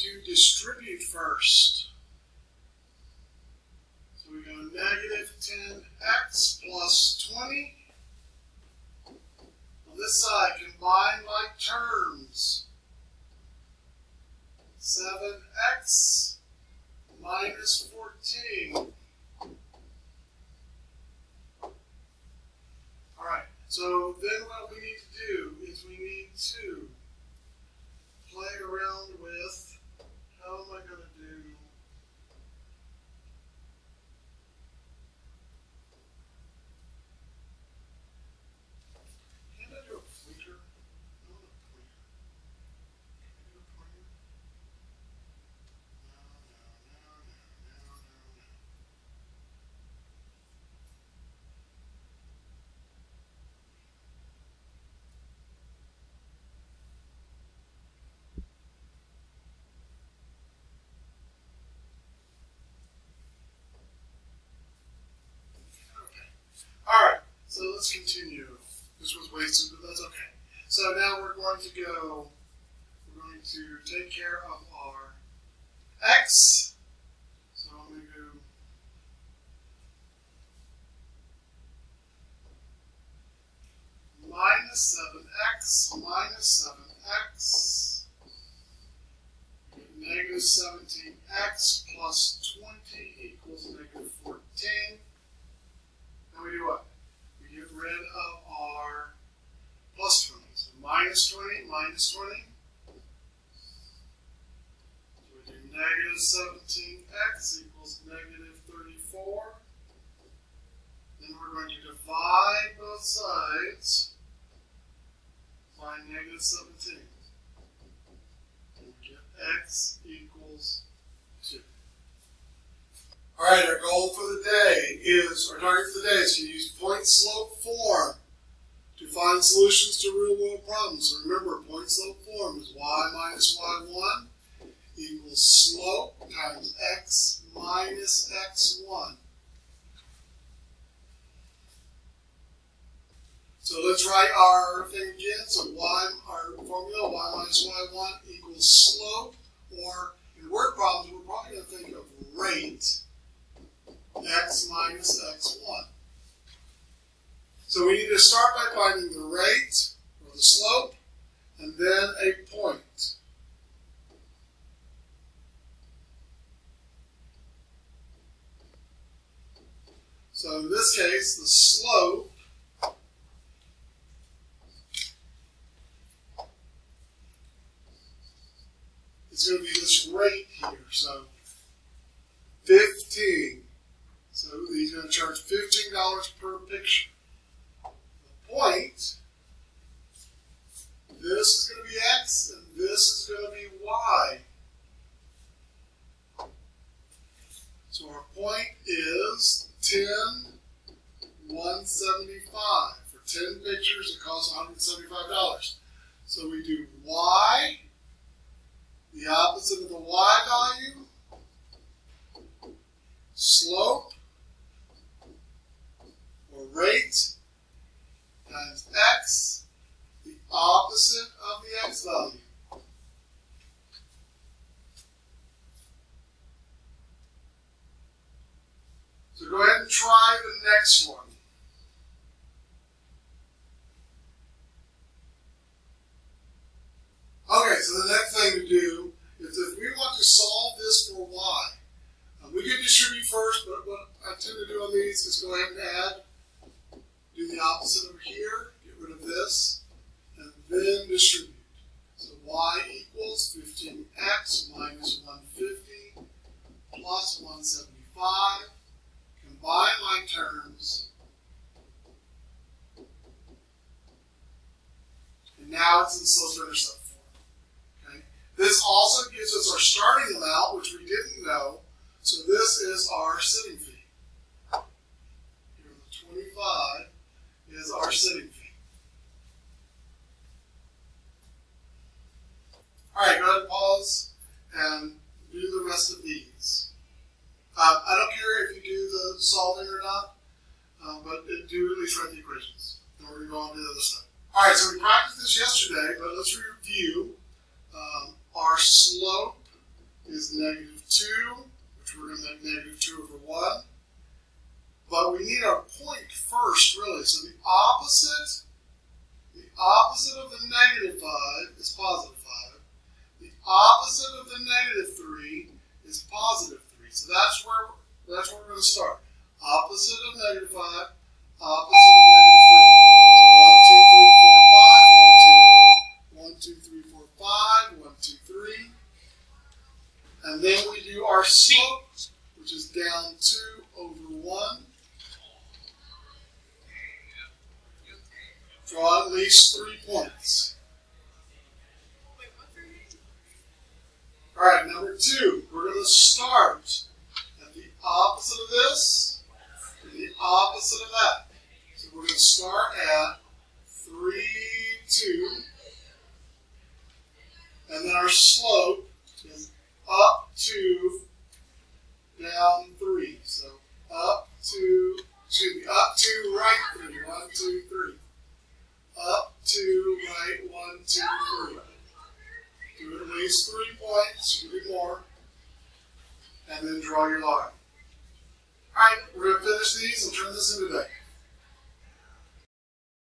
to distribute first. So we go negative 10x plus 20. On this side, combine like terms. 7x minus 14. Alright, so then what we need to do is we need to play around with, how am I going to do, can I do a pointer? I want a pointer. Can I do a pointer? No. Alright, so let's continue. This was wasted, but that's okay. So now we're going to take care of our x. So I'm going to go minus 7x minus 7x. Negative 17x plus 20 equals negative 14. Now we do what? We get rid of our plus 20. So minus 20, minus 20. So we do negative 17x equals negative 34. Then we're going to divide both sides by negative 17. And we get x equals 2. Alright, our goal for the day is, our target for the day is to use point slope form to find solutions to real world problems. So remember, point slope form is y minus y1 equals slope times x minus x1. So let's write our thing again. So our formula, y minus y1 equals slope, or in word problems, we're probably going to think of rate, x minus x1. So we need to start by finding the rate, or the slope, and then a point. So in this case, the slope is going to be this rate here. So 15. So he's going to charge $15 per picture. The point, this is going to be x and this is going to be y. So our point is 10, 175. For 10 pictures, it costs $175. So we do y, the opposite of the y value, slope, or rate, times x, the opposite of the x value. So go ahead and try the next one. Okay, so the next thing to do is if we want to solve this for y, we can distribute first, but what I tend to do on these is go ahead and add, do the opposite over here, get rid of this, and then distribute. So y equals 15x minus 150 plus 175. Combine my terms. And now it's in slope-intercept form. Okay? This also gives us our starting amount, which we didn't know. So this is our sitting fee. Here, the 25 is our sitting fee. All right, go ahead and pause and do the rest of these. I don't care if you do the solving or not, but do at least write the equations. And we're going to go on to the other side. All right, so we practiced this yesterday, but let's review our slope is -2, which we're going to make -2/1. But we need our point first, really. So the opposite of the -5 is +5. The opposite of the -3 is +3. So that's where we're going to start. Opposite of -5, opposite of -3. So 1, 2, 3, 4, 5. 1, 2, 3, 4, 5. 1, 2, 3. And then we do our slope, which is down 2/1. Draw at least 3 points. All right, number 2, we're going to start at the opposite of this and the opposite of that. So we're going to start at 3, 2, and then our slope is up 2, down 3. So up 2, right 3. 1, 2, 3. Up 2, right 1, 2, 3. Do at least 3 points, you can do more, and then draw your line. All right, we're going to finish these and turn this in today.